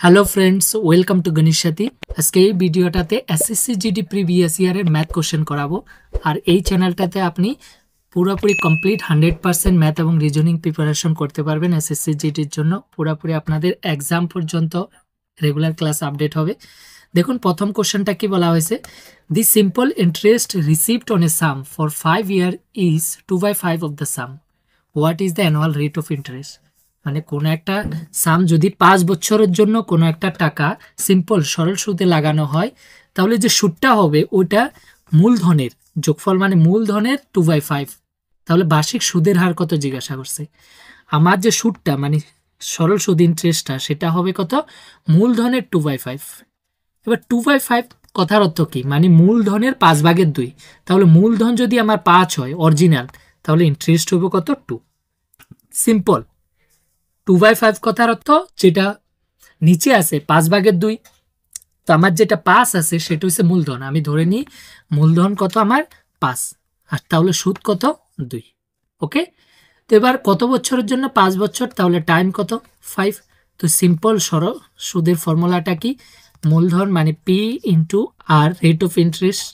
Hello friends, welcome to Ganesh সাথী। আজকে এই ভিডিওটাতে এসএসসি জিডি প্রিভিয়াস ইয়ারের ম্যাথ কোশ্চেন করাবো। আর এই চ্যানেলটাতে আপনি পুরোপুরি কমপ্লিট 100% ম্যাথ এবং রিজনিং প্রিপারেশন করতে পারবেন। এসএসসি জিডির জন্য পুরোপুরি আপনাদের এক্সাম পর্যন্ত রেগুলার ক্লাস আপডেট হবে। দেখুন প্রথম কোশ্চেনটা কি বলা হয়েছে, the simple interest received on a sum for 5 year is 2/5 of the sum. What is the annual rate of interest? মানে কোনো একটা সাম যদি 5 বছরের জন্য কোনো একটা টাকা সিম্পল সরল সুদে লাগানো হয়, তাহলে যে সুদটা হবে ওটা মূলধনের যোগফল, মানে মূলধনের 2/5। তাহলে বার্ষিক সুদের হার কত জিজ্ঞাসা করছে। আমার যে সুদটা মানে সরল সুদ ইন্টারেস্টটা সেটা হবে কত, মূলধনের 2/5। এবার 2/5 কথার অর্থ কি, মানে মূলধনের 5/2। তাহলে মূলধন যদি আমার 5 হয় অরিজিনাল, তাহলে ইন্টারেস্ট হবে কত, 2। সিম্পল। 2/5 কথার অর্থ যেটা নিচে আছে 5/2। তো আমার যেটা 5 আছে সেটা হচ্ছে মূলধন। আমি ধরে নিই মূলধন কত আমার 5, আর তাহলে সুদ কত 2। ওকে, তো এবার কত বছরের জন্য 5 বছর, তাহলে টাইম কত 5। তো সিম্পল সরল সুদের ফর্মুলাটা কি, মূলধন মানে P into R rate of interest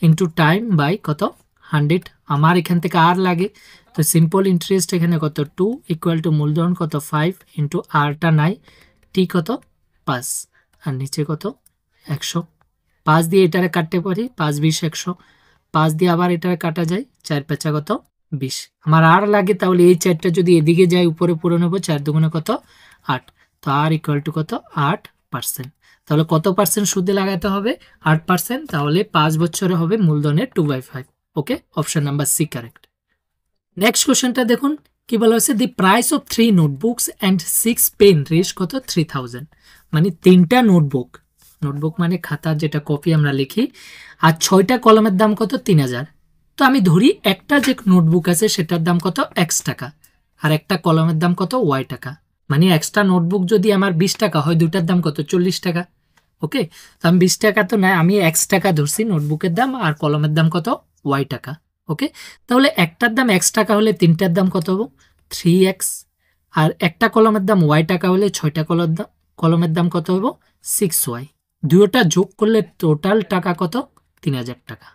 into time by কত 100। আমার এখান থেকে আর লাগে, তো সিম্পল ইন্টারেস্ট এখানে কত 2 ইকুয়াল টু মূলধন কত 5 ইন্টু আরটা নাই, টি কত 5, আর নিচে কত 100। 5 দিয়ে এটারে কাটতে পারি, 5 20 100। 5 দিয়ে আবার এটারে কাটা যায়, 4 5 কত 20। আমার আর লাগে, তাহলে এই 4টা যদি এদিকে যায় উপরে পুরো নেবো, 4 দুগুণে কত 8। তো আর ইকুয়াল টু কত 8%। তাহলে কত পার্সেন্ট সুদে লাগাতে হবে, 8%। তাহলে 5 বছরে হবে মূলধনের 2/5। Okay, option number C correct. Next কোশ্চেনটা দেখুন কি বলা হয়েছে, the price of 3 notebooks and 6 pen রেস কত 3000। মানে 3টা নোটবুক, নোটবুক মানে খাতা যেটা কপি আমরা লিখি, আর 6টা কলমের দাম কত 3000। তো আমি ধরি একটা যে নোটবুক আছে সেটার দাম কত x টাকা, আর একটা কলমের দাম কত y টাকা। মানে এক্সট্রা নোটবুক যদি আমার 20 টাকা হয়, দুটার দাম কত 40 টাকা। ওকে, তো আমি 20 টাকা তো নয়, আমি x টাকা ধরছি নোটবুকের দাম, আর কলমের দাম কত y টাকা। ওকে, তাহলে একটার দাম x টাকা হলে 3টার দাম কত হবে 3x, আর একটা কলমের দাম y টাকা হলে 6টা কলমের দাম কত হবে 6y। দুটোটা যোগ করলে টোটাল টাকা কত 3000 টাকা।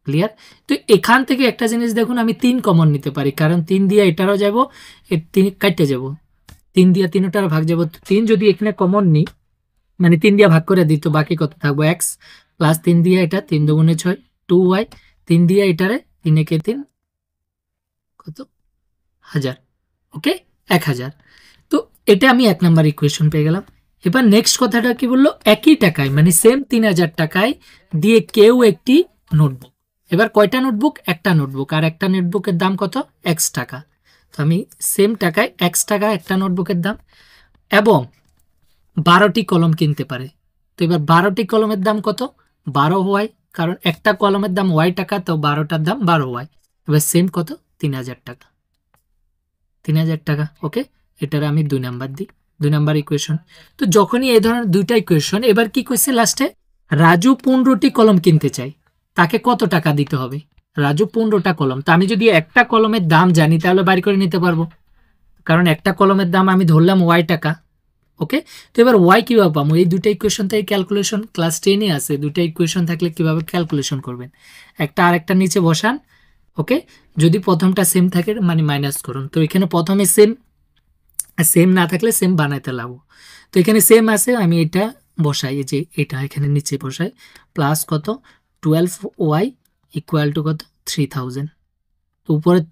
ক্লিয়ার? তো এখান থেকে একটা জিনিস দেখুন, আমি 3 কমন নিতে পারি, কারণ 3 দিয়ে এটারও যাব, 3 কাটতে যাব, 3 দিয়ে 3টার ভাগ যাব। 3 যদি এখানে কমন নিই, মানে 3 দিয়ে ভাগ করে দিই, তো বাকি কত থাকবো x, প্লাস 3 দিয়ে এটা 3 দুগুণে 6 2y, 3 দিয়ে এটারে 3 একে 3 কত 1000। ওকে, 1000। তো এটা আমি 1 নাম্বার ইকুয়েশন পেয়ে গেলাম। এবার নেক্সট কথাটা কি বললো, একই টাকায় মানে সেম 3000 টাকায় দিয়ে কেউ একটি নোটবুক। এবার কয়টা নোটবুক, একটা নোটবুক, আর একটা নোটবুকের দাম কত x টাকা। তো আমি সেম টাকায় x টাকা একটা নোটবুকের দাম, এবং 12টি কলম কিনতে পারে। তো এবার 12টি কলমের দাম কত 12y, কারণ একটা কলমের দাম y টাকা, তো 12টার দাম 12y। এবার সেম কত 3000 টাকা, 3000 টাকা। ওকে, এটার আমি 2 নাম্বার দিই, 2 নাম্বার ইকুয়েশন। তো যখনই এই ধরনের দুইটা ইকুয়েশন, এবার কি কইছে লাস্টে, রাজু 15টি কলম কিনতে চাই, তাকে কত টাকা দিতে হবে। রাজু 15টা কলম, তো আমি যদি একটা কলমের দাম জানি তাহলে বাড়ি করে নিতে পারবো, কারণ একটা কলমের দাম আমি ধরলাম y টাকা। ওকে, তো এবার y কীভাবে পাবো, এই দুটো ইকুয়েশন থেকে ক্যালকুলেশন ক্লাস 10-এ আছে, দুটো ইকুয়েশন থাকলে কিভাবে ক্যালকুলেশন করবেন, একটা আরেকটা নিচে বসান। ওকে, যদি প্রথমটা সেম থাকে মানে মাইনাস করুন। তো এখানে প্রথমে সেম, সেম না থাকলে সেম বানাইতে লাগবো। তো এখানে সেম আছে, আমি এটা বসাই, যে এটা এখানে নিচে বসাই, প্লাস কত 12y ইকুয়াল টু কত 3000। তো উপরের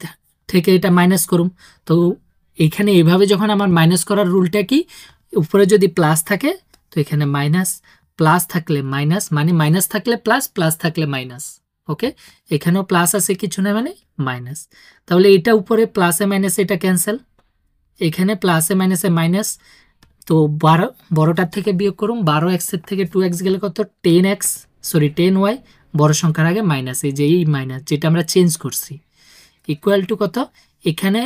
থেকে এটা মাইনাস করুন। তো এইখানে এইভাবে যখন আমার মাইনাস করার রুলটা কি, উপরে যদি প্লাস থাকে তো এখানে মাইনাস, প্লাস থাকলে মাইনাস, মানে মাইনাস থাকলে প্লাস, প্লাস থাকলে মাইনাস। ওকে, এখানেও প্লাস আছে কিছু না মানে মাইনাস। তাহলে এটা উপরে প্লাসে মাইনাসে এটা ক্যান্সেল, এখানে প্লাসে মাইনাসে মাইনাস। তো 12 বড়টার থেকে বিয়োগ করুন, 12x এর থেকে 2x গেলে কত 10x, সরি 10y, বড় সংখ্যার আগে মাইনাস, এই যে এই মাইনাস যেটা আমরা চেঞ্জ করছি, ইকুয়াল টু কত, এখানে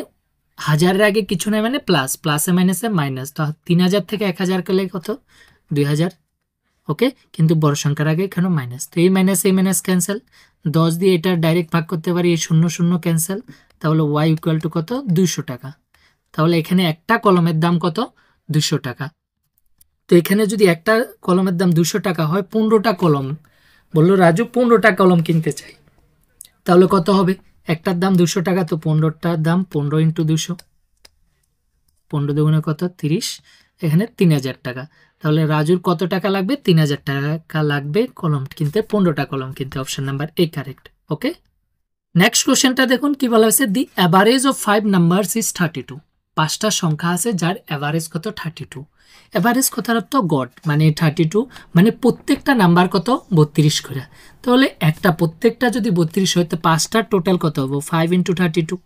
হাজারের আগে কিছু নয় মানে প্লাস, প্লাসে মাইনাসে মাইনাস। তো 3000 থেকে 1000 করলে কত 2000। ওকে, কিন্তু বড় সংখ্যার আগে এখানে মাইনাস, তো এই মাইনাস ক্যান্সেল, 10 দিয়ে এটা ডাইরেক্ট ভাগ করতে পারি, এই 0 0 ক্যান্সেল। তাহলে y ইকুয়াল টু কত 200 টাকা। তাহলে এখানে একটা কলমের দাম কত 200 টাকা। তো এখানে যদি একটা কলমের দাম 200 টাকা হয়, 15টা কলম বললো রাজু 15টা কলম কিনতে চাই, তাহলে কত হবে? একটার দাম 200 টাকা, তো 15টার দাম 15 ইন্টু 200, 15 দুগুণে কত 30, এখানে 3000 টাকা। তাহলে রাজুর কত টাকা লাগবে? 3000 টাকা লাগবে কলম কিনতে, 15টা কলম কিনতে। Option number A correct. Okay, next কোশ্চেনটা দেখুন কি বলা হয়েছে, দি অ্যাভারেজ অফ 5 নাম্বারস ইজ 32। 5টা সংখ্যা আছে যার অ্যাভারেজ কত 32। অ্যাভারেজ কথার অর্থ গড়, মানে 32 মানে প্রত্যেকটা নাম্বার কত 32 করে। তাহলে একটা প্রত্যেকটা যদি 32 হয় তো 5টার টোটাল কত হবে? 5 ইন্টু 32,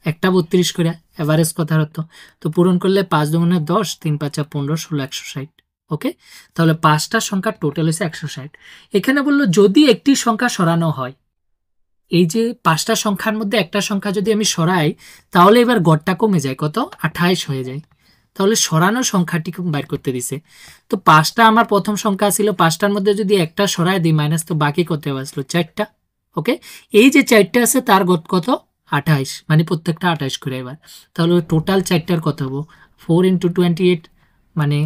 একটা 32 করে, অ্যাভারেজ কথার অর্থ। তো পূরণ করলে 5 দুগুণে 10, 3 5 15, 16 160। ওকে, তাহলে 5টা সংখ্যার টোটাল হচ্ছে 160। এখানে বললো যদি একটি সংখ্যা সরানো হয়, এই যে 5টা সংখ্যার মধ্যে একটা সংখ্যা যদি আমি সরাই তাহলে এবার গড়টা কমে যায়, কত 28 হয়ে যায়। তাহলে সরানো সংখ্যাটি বাইর করতে দিছে। তো 5টা আমার প্রথম সংখ্যা ছিল, 5টার মধ্যে যদি একটা সরাই দিই মাইনাস, তো বাকি কত আসলো 4টা। ওকে, এই যে 4টা আছে তার গড় কত 28, মানে প্রত্যেকটা 28 করে। এবার তাহলে টোটাল 4টার কত হবো? 4 ইন্টু 28, মানে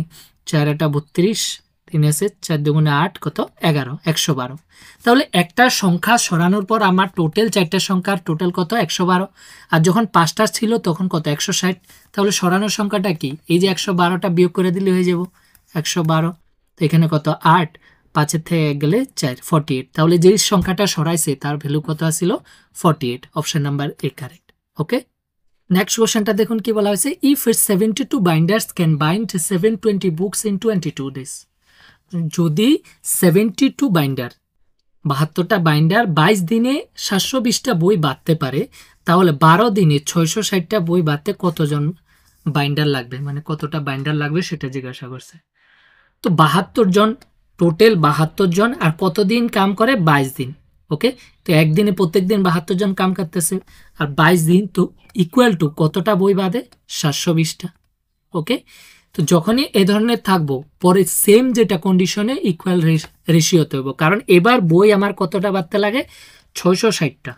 4 এটা 32, 3 আছে 4 দুগুণে 8, কত 11, 112। তাহলে একটা সংখ্যা সরানোর পর আমার টোটাল 4টা সংখ্যার টোটাল কত 112, আর যখন 5টা ছিল তখন কত 160। তাহলে সরানোর সংখ্যাটা কি? এই যে 112টা বিয়োগ করে দিলে হয়ে যাব 112। তো এখানে কত 8, 5-এর থেকে 1 গেলে 4, 48। তাহলে যেই সংখ্যাটা সরাইছে তার ভ্যালু কত আসছিল 48। Option number A correct. Okay, next কোশ্চেনটা দেখুন কি বলা হয়েছে, if 72 binders can bind 720 books in 22 days. যদি 72 বাইন্ডার 72টা বাইন্ডার 22 দিনে 720টা বই বাঁধতে পারে, তাহলে 12 দিনে 660টা বই বাঁধতে কতজন বাইন্ডার লাগবে, মানে কতটা বাইন্ডার লাগবে সেটা জিজ্ঞাসা করছে। তো 72 জন, টোটাল 72 জন, আর কতদিন কাম করে 22 দিন। ওকে, তো একদিনে প্রত্যেক দিন 72 জন কাম করতেছে, আর 22 দিন তো ইকুয়াল টু কতটা বই বাঁধে 720টা। ওকে, তো যখনই এ ধরনের থাকবো পরে সেম যেটা কন্ডিশনে ইকুয়াল রেশিওতে হইব, কারণ এবার বই আমার কতটা বাড়তে লাগে 660টা।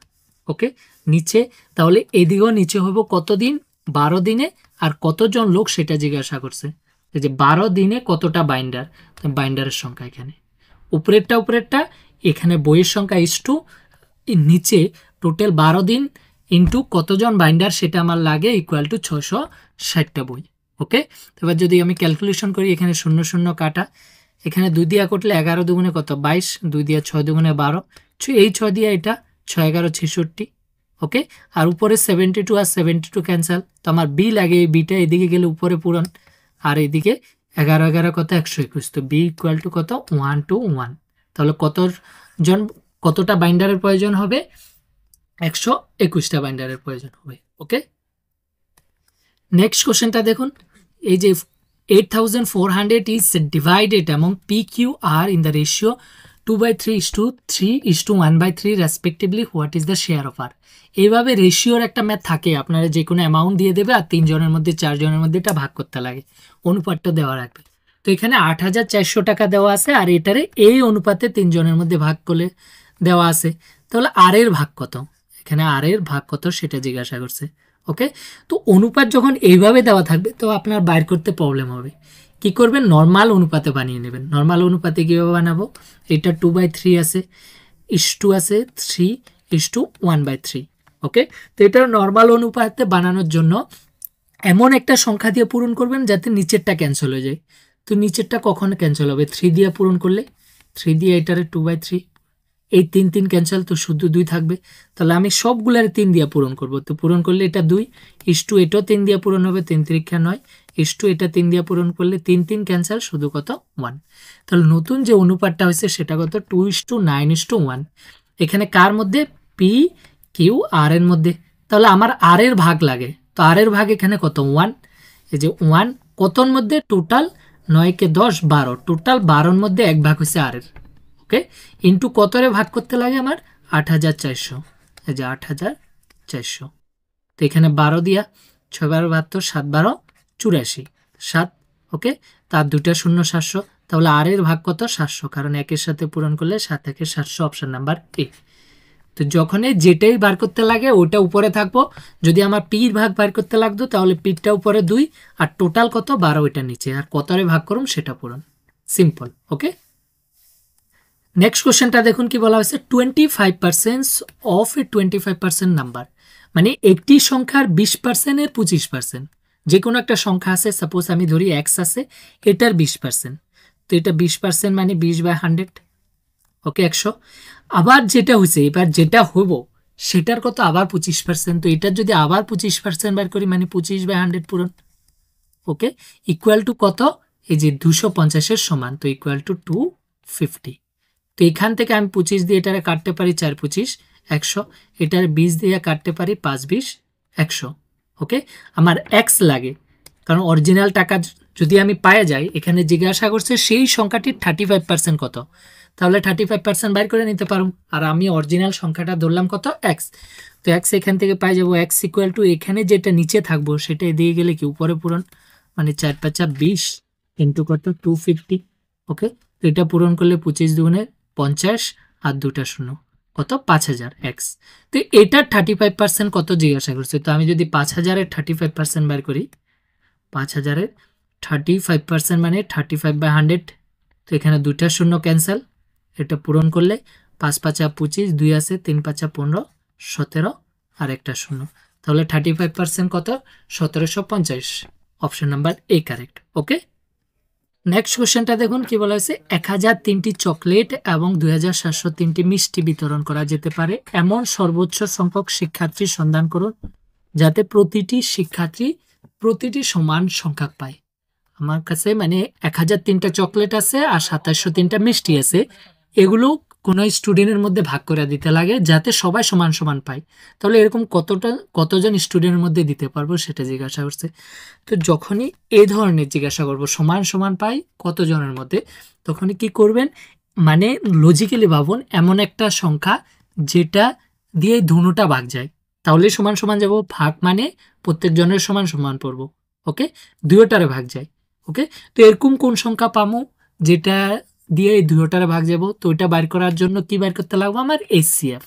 ওকে, নিচে তাহলে এদিকেও নিচে হইব কতদিন 12 দিনে, আর কতজন লোক সেটা জিজ্ঞাসা করছে, যে 12 দিনে কতটা বাইন্ডার, বাইন্ডারের সংখ্যা এখানে উপরেরটা এখানে বইয়ের সংখ্যা ইস টু নিচে টোটাল 12 দিন ইন্টু কতজন বাইন্ডার সেটা আমার লাগে ইকুয়াল টু 660টা বই। ওকে, এবার যদি আমি ক্যালকুলেশন করি, এখানে 0 0 কাটা, এখানে 2 দিয়া করলে 11 দুগুণে কত 22, 2 দিয়া 6 দুগুণে 12, এই 6 দিয়া এটা 6 11 66। ওকে, আর উপরে 72 আর 72 ক্যান্সেল, তো আমার বি লাগে, এই বিটা এদিকে গেলে উপরে পূরণ, আর এদিকে 11 11 কত 121, তো বি ইকুয়াল টু কত 1 to 1। তাহলে কতজন কতটা বাইন্ডারের প্রয়োজন হবে 121টা বাইন্ডারের প্রয়োজন হবে। ওকে, নেক্সট কোশ্চেনটা দেখুন, এই যে 8400 is divided among P Q R in the ratio 2/3:3:1/3 respectively, what is the share of R. এইভাবে রেশিওর একটা ম্যাথ থাকে, আপনারা যে কোনো অ্যামাউন্ট দিয়ে দেবে আর 3 জনের মধ্যে 4 জনের মধ্যে এটা ভাগ করতে লাগে, অনুপাতটা দেওয়া রাখবে। তো এখানে 8400 টাকা দেওয়া আছে, আর এটারে এই অনুপাতে 3 জনের মধ্যে ভাগ করলে দেওয়া আছে। তাহলে আর এর ভাগ কত, এখানে আর এর ভাগ কত সেটা জিজ্ঞাসা করছে। ওকে, তো অনুপাত যখন এইভাবে দেওয়া থাকবে তো আপনার বাইর করতে প্রবলেম হবে। কি করবেন, নর্মাল অনুপাতে বানিয়ে নেবেন। নর্মাল অনুপাতে কীভাবে বানাবো, এটা 2/3 আছে, ইস-টু আছে 3:1/3। ওকে, তো এটা নর্মাল অনুপাতে বানানোর জন্য এমন একটা সংখ্যা দিয়ে পূরণ করবেন যাতে নিচেরটা ক্যান্সেল হয়ে যায়। তো নিচেরটা কখন ক্যান্সেল হবে, 3 দিয়ে পূরণ করলে, 3 দিয়ে এটারে 2/3, এই 3 3 ক্যান্সেল, তো শুধু 2 থাকবে। তাহলে আমি সবগুলার 3 দিয়ে পূরণ করব, তো পূরণ করলে এটা 2, ইস-টু এটাও 3 দিয়ে পূরণ হবে, 3 3 9, ইস-টু এটা 3 দিয়ে পূরণ করলে 3 3 ক্যান্সেল, শুধু কত 1। তাহলে নতুন যে অনুপাতটা হয়েছে সেটা কত 2:9:1। এখানে কার মধ্যে, পি কিউ আর এর মধ্যে। তাহলে আমার আর এর ভাগ লাগে, তো আর এর ভাগ এখানে কত 1, এই যে 1 কতর মধ্যে, টোটাল 9 কে 10 12, টোটাল 12-র মধ্যে 1 ভাগ হয়েছে আর এর। ওকে, ইন্টু কতরে ভাগ করতে লাগে আমার 8400, এই যে 8400। তো এখানে 12 দিয়া 6 12 72, 7 12 84, 7। ওকে, তার 2টা 0 700, তাহলে আর এর ভাগ কত 700, কারণ 1-এর সাথে পূরণ করলে 7 1 700, অপশন নাম্বার এ। তো যখনই যেটাই বার করতে লাগে ওটা উপরে থাকবো, যদি আমার পির ভাগ বার করতে লাগতো তাহলে পিরটা উপরে 2 আর টোটাল কত 12 ওইটা নিচে, আর কতরে ভাগ করুন সেটা পূরণ, সিম্পল। ওকে, নেক্সট কোশ্চেনটা দেখুন কি বলা হয়েছে, 25% অফ এ 25% নাম্বার, মানে একটি সংখ্যার 20% এর 25%, যে কোনো একটা সংখ্যা আছে, সাপোজ আমি ধরি এক্স আছে, এটার 20%, তো এটা 20% মানে 20/100, ওকে 100। আবার যেটা হয়েছে এবার যেটা হইব সেটার কত আবার 25%, তো এটার যদি আবার 25% বার করি মানে 25/100 পূরণ। ওকে, ইকুয়াল টু কত, এই যে 250 সমান, তো ইকুয়াল টু 250। তো এখান থেকে আমি 25 দিয়ে এটারে কাটতে পারি 4 25 100, এটার 20 দিয়ে কাটতে পারি 5 20 100। ওকে, আমার এক্স লাগে, কারণ অরিজিনাল টাকা যদি আমি পাওয়া যাই, এখানে জিজ্ঞাসা করছে সেই সংখ্যাটির 35% কত, তাহলে 35% বাইর করে নিতে পারো। আর আমি অরিজিনাল সংখ্যাটা ধরলাম কত এক্স, তো এক্স এখান থেকে পাই যাবো এক্স ইকুয়াল টু এখানে যেটা নিচে থাকবো সেটা দিয়ে গেলে কি উপরে পূরণ, মানে 4 5 20 ইন্টু কত 250। ওকে, তো এটা পূরণ করলে 25 দুগুণে 50 আর 2টা শূন্য কত 5000 এক্স। তো এটার 35% কত জিজ্ঞাসা করছে, তো আমি যদি 5000-এর 35% বের করি, 5000-এর 35% মানে 35/100, তো এখানে 2টা শূন্য ক্যান্সেল, এটা পূরণ করলে 5 5 25, 2 আছে 3 5 15 17 আর একটা শূন্য, তাহলে 35% কত 1750, option number A correct. Okay, next কোশ্চেনটা দেখুন কি বলা হয়েছে, 1003টি চকলেট এবং 2703টি মিষ্টি বিতরণ করা যেতে পারে এমন সর্বোচ্চ সংখ্যক শিক্ষার্থীর সন্ধান করুন যাতে প্রতিটি শিক্ষার্থী প্রতিটি সমান সংখ্যক পায়। আমার কাছে মানে 1003টা চকলেট আছে আর 2703টা মিষ্টি আছে, এগুলো কোনো স্টুডেন্টের মধ্যে ভাগ করে দিতে লাগে যাতে সবাই সমান সমান পায়, তাহলে এরকম কতজন স্টুডেন্টের মধ্যে দিতে পারবো সেটা জিজ্ঞাসা করছে। তো যখনই এই ধরনের জিজ্ঞাসা করব সমান সমান পাই কতজনের মধ্যে, তখনই কি করবেন, মানে লজিক্যালি ভাবুন এমন একটা সংখ্যা যেটা দিয়ে দুটোটা ভাগ যায়, তাহলে সমান সমান যাব, ভাগ মানে প্রত্যেকজনের সমান সমান পড়ব। ওকে, দুইটারে ভাগ যায়। ওকে, তো এরকম কোন সংখ্যা পামো যেটা দিয়ে এই দুইটারে ভাগ যাব, তো ওইটা বাইর করার জন্য কি বাইর করতে লাগবে আমার এসসিএফ,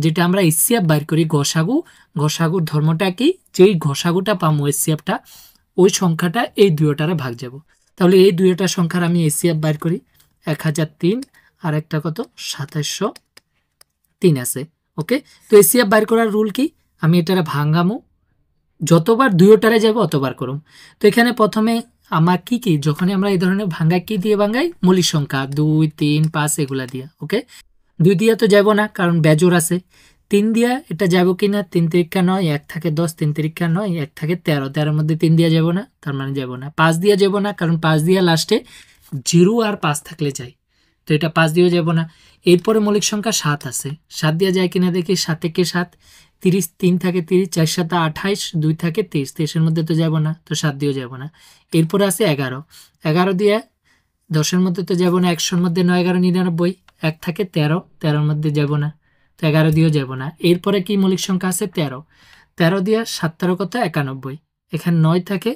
যেটা আমরা এসসিএফ বাইর করি গসাগুর ধর্মটা কি, যেই ঘষাগুটা পামো এসসিএফটা ওই সংখ্যাটা এই দুইটারে ভাগ যাব, তাহলে এই দুইটা সংখ্যার আমি এসসিএফ বাইর করি, 1003 আর একটা কত 2703 আছে। ওকে, তো এসসিএফ বাইর করার রুল কি, আমি এটারে ভাঙামো, যতবার দুইটারে যাব অতবার করুম। তো এখানে প্রথমে আমার কি কি, যখনই আমরা এই ধরনের ভাঙ্গাই কি দিয়ে ভাঙ্গাই, মৌলিক সংখ্যা 2 3 5 এগুলা দিয়া। ওকে, 2 দিয়া তো যাব না কারণ বেজোর আছে, 3 দিয়া এটা যাব কি না, 3 তিরিকা 9, 1 থাকে 10, 3 তিরিকা 9, 1 থাকে 13, 13-এর মধ্যে 3 দিয়া যাব না, তার মানে যাব না। 5 দিয়া যাব না কারণ 5 দিয়া লাস্টে 0 আর 5 থাকলে যায়, তো এটা 5 দিয়েও যাব না। এরপরে মৌলিক সংখ্যা 7 আছে, 7 দিয়া যায় কিনা দেখি, 7 একে 7, 30, 3 থাকে 30, 4 7 28, 2 থাকে 23, 23-এর মধ্যে তো যাব না, তো 7 দিয়েও যাব না। এরপরে আছে 11, 11 দিয়ে 10-এর মধ্যে তো যাব না, 100-এর মধ্যে 9 11 99, 1 থাকে 13, 13-এর মধ্যে যাব না, তো 11 দিয়েও যাব না। এরপরে কি মৌলিক সংখ্যা আছে 13, 13 দিয়ে 7 13 কত 91, এখানে 9 থাকে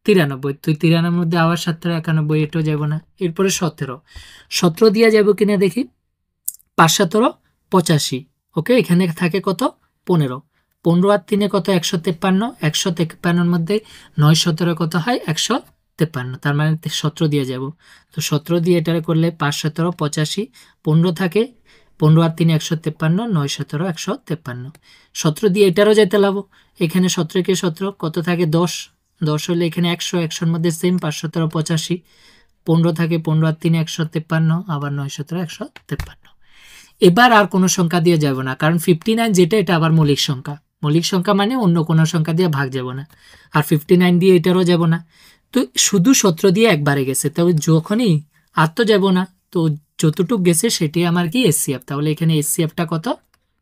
93, তুই 93-এর মধ্যে আবার 7 13 91, এটাও যাব না। এরপরে 17, 17 দিয়ে যাব কিনা দেখি, 5 17 85, ওকে, এখানে থাকে কত 15, 15 আর 3 কত 153, 153-এর মধ্যে 9 17 কত হয় 153, তার মানে 17 দিয়ে যাব, তো 17 দিয়ে এটারে করলে 5 17 85, 15 থাকে, 15 আর 3 153, 9 17 153, 17 দিয়ে এটারও যেতে লাগবো, এখানে 17 কে 17 কত থাকে 10, 10 হলে এখানে 100, 100-এর মধ্যে সেম 5 17 85, 15 থাকে, 15 আর 3 153, আবার 9 17 153। এবার আর কোনো সংখ্যা দিয়ে যাব না কারণ 59 যেটা এটা আবার মৌলিক সংখ্যা মানে অন্য কোনো সংখ্যা দিয়ে ভাগ যাব না, আর 59 দিয়ে এটারও যাব না, তো শুধু 17 দিয়ে একবারে গেছে, তবে যখনই আর তো যাব না, তো যতটুক গেছে সেটি আমার কি এসসিএফ, তাহলে এখানে এসসিএফটা কত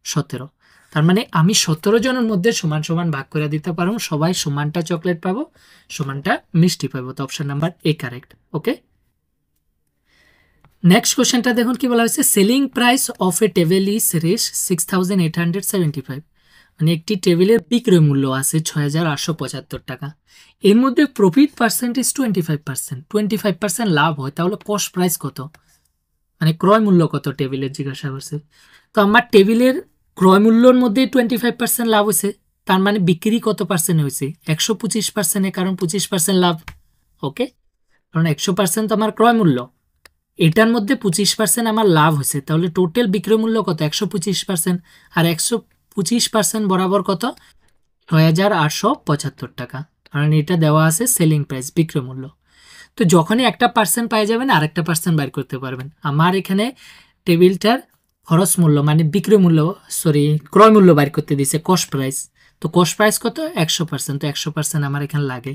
17, তার মানে আমি 17 জনের মধ্যে সমান সমান ভাগ করে দিতে পারবো, সবাই সমানটা চকলেট পাবো, সমানটা মিষ্টি পাবো, তো option number A correct. Okay, next কোশ্চেনটা দেখুন কি বলা হয়েছে, selling price of A table is রেশ 6875, মানে একটি টেবিলের বিক্রয় মূল্য আছে 6875 টাকা, এর মধ্যে প্রফিট পার্সেন্টেজ 25%, 25% লাভ হয়, তাহলে কস্ট প্রাইস কত, মানে ক্রয় মূল্য কত টেবিলের জিজ্ঞাসা করছে। তো আমার টেবিলের ক্রয় মূল্যর মধ্যে 25% লাভ হয়েছে, তার মানে বিক্রি কত পার্সেন্ট হয়েছে 125%, কারণ 25% লাভ। ওকে, কারণ 100% তো আমার ক্রয় মূল্য, এটার মধ্যে 25% আমার লাভ হয়েছে, তাহলে টোটাল বিক্রয় মূল্য কত 125%, আর 125% বরাবর কত 6,875 টাকা, কারণ এটা দেওয়া আছে সেলিং প্রাইস বিক্রয় মূল্য। তো যখনই একটা পার্সেন্ট পাই যাবেন আরেকটা পার্সেন্ট বাইর করতে পারবেন। আমার এখানে টেবিলটার খরচ মূল্য মানে বিক্রয় মূল্য, সরি ক্রয় মূল্য বাইর করতে দিছে কস্ট প্রাইস। তো কস্ট প্রাইস কত 100%, তো 100% আমার এখানে লাগে।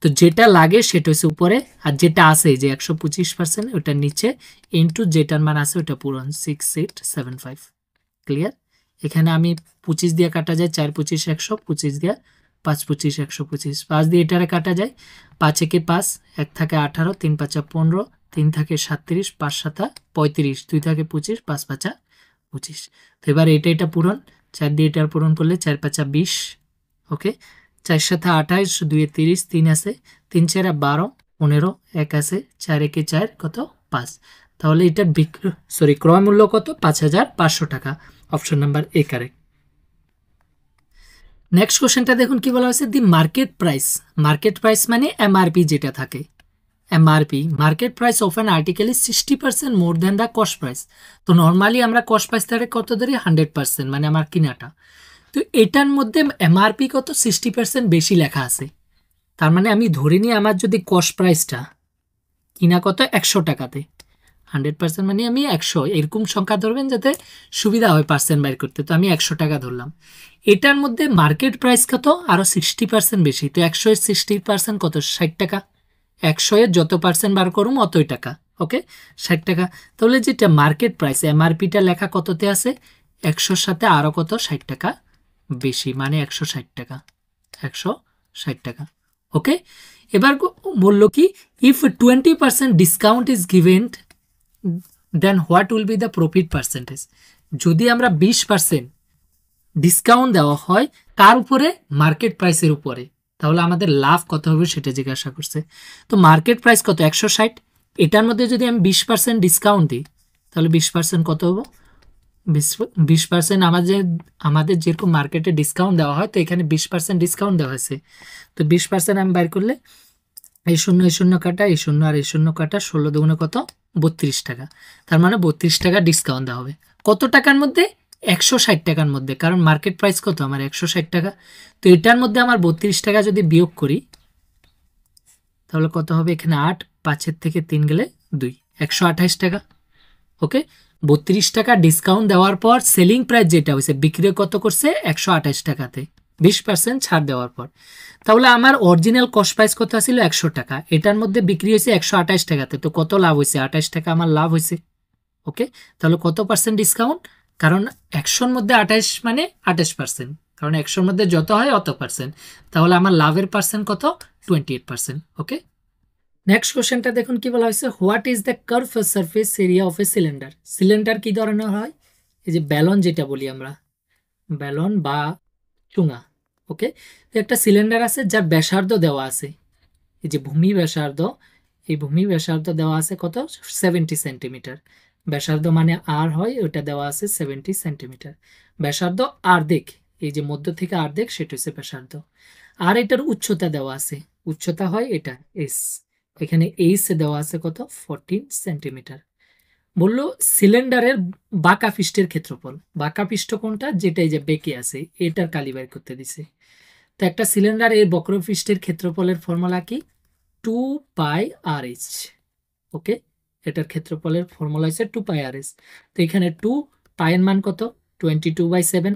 তো যেটা লাগে সেটা হচ্ছে উপরে, আর যেটা আছে যে 125% ওটার নিচে ইন্টু যেটার মান আছে ওটা পূরণ 6875। ক্লিয়ার? এখানে আমি 25 দিয়ে কাটা যায় 4 25 100, 25 দিয়ে 5 25 125, 5 দিয়ে এটারে কাটা যায় 5 একে 5, 1 থাকে 18, 3 5 15, 3 থাকে 37, 5 7 35, 2 থাকে 25, 5 5 25। তো এবার এটা পূরণ 4 দিয়ে এটার পূরণ করলে 4 5 20। ওকে, 4 7 28, 2 30, 3 আছে, 3 4 12 15, 1 আছে, 4 একে 4 কত 5। তাহলে এটার ক্রয় মূল্য কত 5,500 টাকা। Option number A correct. Next কোশ্চেনটা দেখুন কি বলা হয়েছে, the market price. Market price মানে এমআরপি যেটা থাকে, MRP market price of an article is 60% more than the cost price. তো নর্মালি আমরা কস্ট প্রাইস ধরে কত ধরি 100%, মানে আমার কিনাটা। তো এটার মধ্যে এমআরপি কত 60% বেশি লেখা আছে, তার মানে আমি ধরে নিই আমার যদি কস্ট প্রাইসটা কিনা কত 100 টাকাতে, 100% মানে আমি 100 এরকম সংখ্যা ধরবেন যাতে সুবিধা হয় পার্সেন্ট বাইর করতে। তো আমি 100 টাকা ধরলাম, এটার মধ্যে মার্কেট প্রাইস কত আরও 60% বেশি। তো 100 এর 60% কত 60 টাকা, 100 এর যত পার্সেন্ট বার করুম অতই টাকা। ওকে, 60 টাকা। তাহলে যেটা মার্কেট প্রাইস এমআরপিটা লেখা কততে আছে 100-র সাথে আরও কত 60 টাকা বেশি, মানে 160 টাকা, 160 টাকা। ওকে, এবার বললো কি if 20% discount is given then what will be the profit percentage. যদি আমরা 20% ডিসকাউন্ট দেওয়া হয় কার উপরে, মার্কেট প্রাইসের উপরে, তাহলে আমাদের লাভ কত হবে সেটা জিজ্ঞাসা করছে। তো মার্কেট প্রাইস কত 160, এটার মধ্যে যদি আমি 20% ডিসকাউন্ট দিই তাহলে 20% কত হবো 20% আমাদের যেরকম মার্কেটে ডিসকাউন্ট দেওয়া হয়, তো এখানে 20% ডিসকাউন্ট দেওয়া হয়েছে। তো 20% আমি বাইর করলে এই শূন্য কাটা, এই শূন্য আর এই শূন্য কাটা, 16 দুগুণে কত 32 টাকা। তার মানে 32 টাকা ডিসকাউন্ট দেওয়া হবে। কত টাকার মধ্যে 160 টাকার মধ্যে, কারণ মার্কেট প্রাইস কত আমার 160 টাকা। তো এটার মধ্যে আমার 32 টাকা যদি বিয়োগ করি তাহলে কত হবে, এখানে 8, 5-এর থেকে 3 গেলে 2, 128 টাকা। ওকে, 32 টাকা ডিসকাউন্ট দেওয়ার পর সেলিং প্রাইস যেটা হয়েছে বিক্রি কত করছে 128 টাকাতে 20% ছাড় দেওয়ার পর। তাহলে আমার অরিজিনাল কস্ট প্রাইস কত ছিল 100 টাকা, এটার মধ্যে বিক্রি হয়েছে 128 টাকাতে, তো কত লাভ হয়েছে 28 টাকা আমার লাভ হয়েছে। ওকে, তাহলে কত পার্সেন্ট ডিসকাউন্ট, কারণ 100-র মধ্যে 28 মানে 28%, কারণ 100-র মধ্যে যত হয় অত পার্সেন্ট, তাহলে আমার লাভের পার্সেন্ট কত 28%। ওকে, নেক্সট কোশ্চেনটা দেখুন কি বলা হয়েছে, what is the curve surface area of A cylinder. Cylinder কি ধরনের হয়, এই যে ব্যালন যেটা বলি আমরা, ব্যালন বা চুঙা। ওকে, একটা সিলিন্ডার আছে যার ব্যাসার্ধ দেওয়া আছে, এই যে ভূমি ব্যাসার্ধ, এই ভূমি ব্যাসার্ধ দেওয়া আছে কত 70 সেন্টিমিটার। ব্যাসার্ধ মানে আর হয়, ওটা দেওয়া আছে 70 সেন্টিমিটার। ব্যাসার্ধ অর্ধেক, এই যে মধ্য থেকে অর্ধেক সেটা হচ্ছে ব্যাসার্ধ। আর এটার উচ্চতা দেওয়া আছে, উচ্চতা হয় এটা এস, এখানে এইস দেওয়া আছে কত 14 সেন্টিমিটার। বললো সিলিন্ডারের বাঁকা পৃষ্ঠের ক্ষেত্রফল, বাঁকা পৃষ্ঠ কোনটা যেটা এই যে বেঁকে আছে এটার কালি বের করতে দিছে। তো একটা সিলিন্ডার এর বক্রপৃষ্ঠের ক্ষেত্রফলের ফর্মুলা কি 2 পাই আর এইচ। ওকে, এটার ক্ষেত্রফলের ফর্মুলা হচ্ছে 2 পাই আর এইচ। তো এখানে 2 পাইয়ের মান কত 22/7।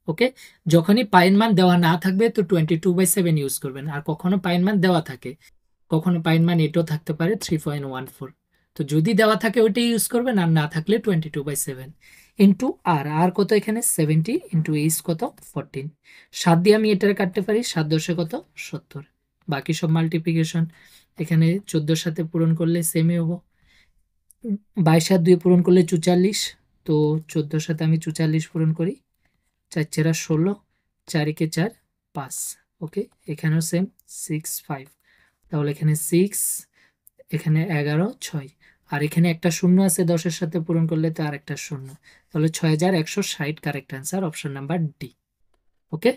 ওকে, যখনই পাইয়ের মান দেওয়া না থাকবে তো 22/7 ইউজ করবেন, আর কখনো পাইয়ের মান দেওয়া থাকে, কখনো পাইয়ের মান এটাও থাকতে পারে 3.14। তো যদি দেওয়া থাকে ওইটাই ইউজ করবেন, আর না থাকলে 22/7 ইন্টু আর কত এখানে 70 ইন্টু এইচ কত 14। 7 দিয়ে আমি এটার কাটতে পারি, 7 দশে কত 70। বাকি সব মাল্টিপ্লিকেশন এখানে 14-র সাথে পূরণ করলে সেমই হবো, 22 আর 2 পূরণ করলে 44। তো 14-র সাথে আমি 44 পূরণ করি, 4 4 16, 4 একে 4 5। ওকে, এখানেও সেম 6 5, তাহলে এখানে 6, এখানে 11 6, আর এখানে একটা শূন্য আছে 10-এর সাথে পূরণ করলে তো আর একটা শূন্য, তাহলে 6160 correct answer option number D. Okay,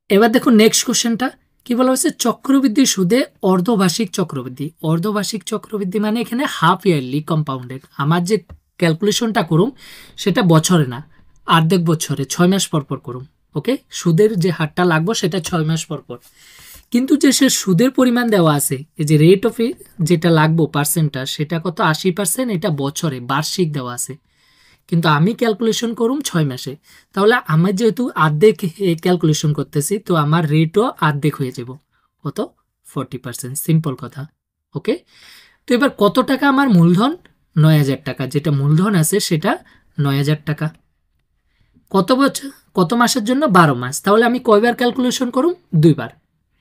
এবার দেখুন নেক্সট কোশ্চেনটা কি বলা হয়েছে, চক্রবৃদ্ধি সুদে অর্ধবার্ষিক চক্রবৃদ্ধি। অর্ধবার্ষিক চক্রবৃদ্ধি মানে এখানে হাফ ইয়ারলি কম্পাউন্ডেড। আমার যে ক্যালকুলেশনটা করুম সেটা বছরে না, অর্ধেক বছরে 6 মাস পর পর করুম। ওকে, সুদের যে হারটা লাগবো সেটা 6 মাস পর পর, কিন্তু যে সে সুদের পরিমাণ দেওয়া আছে, এই যে রেট অফ যেটা লাগবো পার্সেন্টটা সেটা কত 80%, এটা বছরে বার্ষিক দেওয়া আছে, কিন্তু আমি ক্যালকুলেশন করুম 6 মাসে। তাহলে আমার যেহেতু অর্ধেক ক্যালকুলেশন করতেছি, তো আমার রেটও অর্ধেক হয়ে যাব, কত 40%, সিম্পল কথা। ওকে, তো এবার কত টাকা আমার মূলধন, 9000 টাকা, যেটা মূলধন আছে সেটা 9000 টাকা। কত বছর, কত মাসের জন্য, 12 মাস। তাহলে আমি কয়বার ক্যালকুলেশন করুম, 2 বার।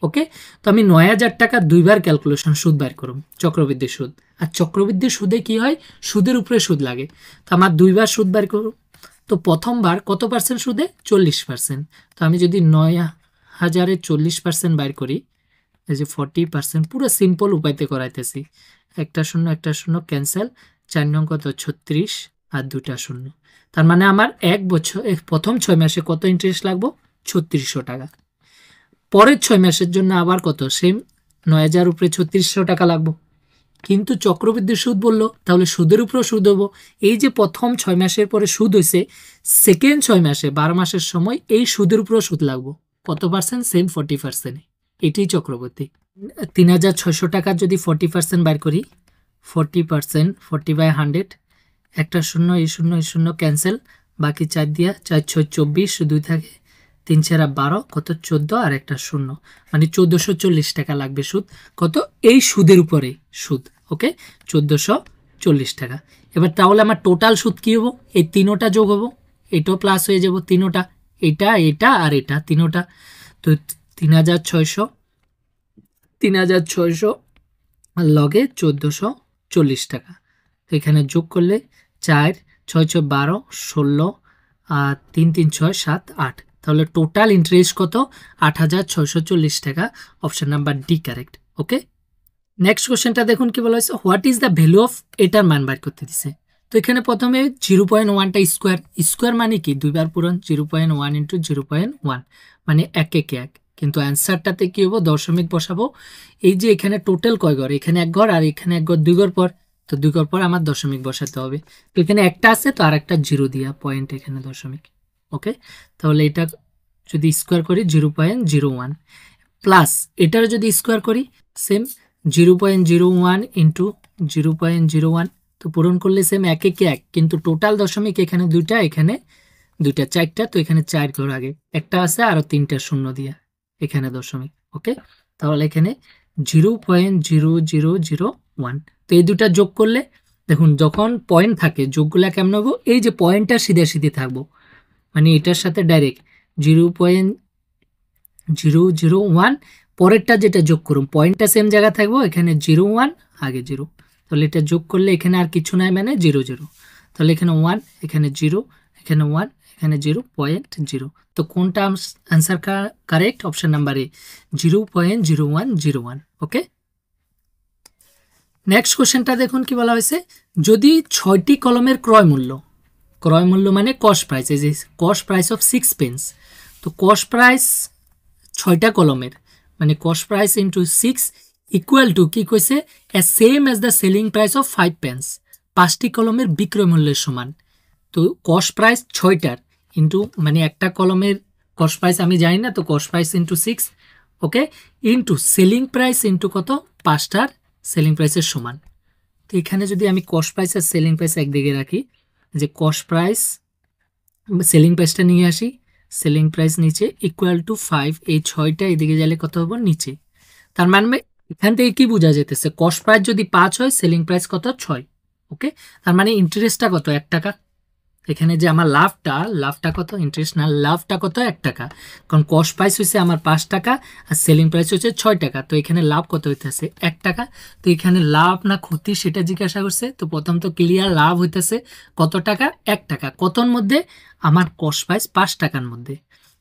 ওকে, তো আমি 9000 টাকা 2 বার ক্যালকুলেশন সুদ বাইর করুম, চক্রবৃদ্ধি সুদ। আর চক্রবৃদ্ধি সুদে কি হয়, সুদের উপরে সুদ লাগে, তো আমার 2 বার সুদ বাইর করুম। তো প্রথমবার কত পার্সেন্ট সুদে, 40%। তো আমি যদি 9000-এ 40% বাইর করি, এই যে 40%, পুরো সিম্পল উপায়তে করাইতেছি, একটা শূন্য একটা শূন্য ক্যান্সেল, 4 নং কত 36 আর 2টা শূন্য। তার মানে আমার এক বছর প্রথম 6 মাসে কত ইন্টারেস্ট লাগবো, 3600 টাকা। পরের 6 মাসের জন্য আবার কত, সেম 9000 উপরে 3600 টাকা লাগবো। কিন্তু চক্রবৃদ্ধি সুদ বললো, তাহলে সুদের উপরেও সুদ হবো। এই যে প্রথম 6 মাসের পরে সুদ হয়েছে, সেকেন্ড 6 মাসে 12 মাসের সময় এই সুদের উপরেও সুদ লাগবো, কত পার্সেন্ট, সেম 40%। এটাই চক্রবৃদ্ধি। 3600 টাকার যদি 40% বাইর করি, 40%, 40/100, একটা শূন্য, এই শূন্য এই শূন্য ক্যান্সেল, বাকি 4 দিয়া 4 6 24, 2 থাকে 3 4 12, কত 14 আর একটা শূন্য, মানে 1440 টাকা লাগবে সুদ। কত, এই সুদের উপরে সুদ। ওকে, 1440 টাকা। এবার তাহলে আমার টোটাল সুদ কী হবো, এই তিনোটা যোগ হবো, এটাও প্লাস হয়ে যাব, তিনোটা, এটা এটা আর এটা তিনোটা, তো 3600 লগে 1440 টাকা। তো এখানে যোগ করলে 4 6 6 12 16 আর 3 3 6 7 8, তাহলে টোটাল ইন্টারেস্ট কত, 8640 টাকা, option number D correct. Okay, next কোশ্চেনটা দেখুন কি বলা হয়েছে, what is the value of, এটার মান বার করতে দিছে। তো এখানে প্রথমে 0.1টা স্কোয়ার, স্কোয়ার মানে কি 2 বার পূরণ, 0.1 ইন্টু 0.1 মানে 1 1 1, কিন্তু অ্যান্সারটাতে কি হবো, দশমিক বসাবো। এই যে এখানে টোটাল কয় ঘর, এখানে 1 ঘর আর এখানে 1 ঘর, 2 ঘর পর, তো 2 ঘর পর আমার দশমিক বসাতে হবে। তো এখানে একটা আছে, তো আর একটা জিরো দিয়া পয়েন্ট, এখানে দশমিক। ওকে, তাহলে এটা যদি স্কোয়ার করি 0.01 প্লাস এটার যদি স্কোয়ার করি সেম 0.01 ইন্টু 0.01, তো পূরণ করলে সেম 1 1 1, কিন্তু টোটাল দশমিক এখানে 2টা, এখানে 2টা 4টা, তো এখানে 4 ঘর আগে একটা আছে, আরও 3টা শূন্য দিয়া এখানে দশমিক। ওকে, তাহলে এখানে 0.0001, তো এই দুটা যোগ করলে দেখুন যখন পয়েন্ট থাকে যোগগুলা কেমন হবো, এই যে পয়েন্টটা সিধে সিধে থাকবো, মানে এটার সাথে ডাইরেক্ট 0.001, পরেরটা যেটা যোগ করুন পয়েন্টটা সেম জায়গা থাকবো, এখানে 01 আগে 0, তাহলে এটা যোগ করলে এখানে আর কিছু নাই, মানে 0 0, তাহলে এখানে 1, এখানে 0, এখানে 1, এখানে 0.0, তো কোনটা আনসার কারেক্ট, অপশন নাম্বার এ 0.0101। ওকে, নেক্সট কোশ্চেনটা দেখুন কি বলা হয়েছে, যদি 6টি কলমের ক্রয় মূল্য মানে কস্ট প্রাইস, এই যে কস্ট প্রাইস অফ 6 pence, তো কস্ট প্রাইস 6টা কলমের মানে cost price into 6 equal to কি কইছে, a same as the selling price of 5 pence, 5টি কলমের বিক্রয় মূল্যের সমান। তো কস্ট প্রাইস 6টার ইন্টু, মানে একটা কলমের কস্ট প্রাইস আমি জানি না, তো কস্ট প্রাইস ইন্টু 6, ওকে, ইন্টু সেলিং প্রাইস ইন্টু কত, 5টার সেলিং প্রাইসের সমান। তো এখানে যদি আমি কস্ট প্রাইস আর সেলিং প্রাইস একদিকে রাখি, যে কস্ট প্রাইস সেলিং প্রাইসটা নিয়ে আসি, সেলিং প্রাইস নিচে ইকুয়াল টু 5, এই 6টা এদিকে গেলে কত হবো, নিচে। তার মানে এখান থেকে কি বোঝা যেতেছে, কস্ট প্রাইস যদি 5 হয়, সেলিং প্রাইস কত 6। ওকে, তার মানে ইন্টারেস্টটা কত, 1 টাকা। এখানে যে আমার লাভটা কত, ইন্টারেস্ট না, লাভটা কত, 1 টাকা, কারণ কস্ট প্রাইস হচ্ছে আমার 5 টাকা আর সেলিং প্রাইস হচ্ছে 6 টাকা, তো এখানে লাভ কত হইতেছে, 1 টাকা। তো এখানে লাভ না ক্ষতি সেটা জিজ্ঞাসা করছে, তো প্রথম তো ক্লিয়ার, লাভ হইতেছে কত টাকা, 1 টাকা। কতর মধ্যে, আমার কস্ট প্রাইস 5 টাকার মধ্যে,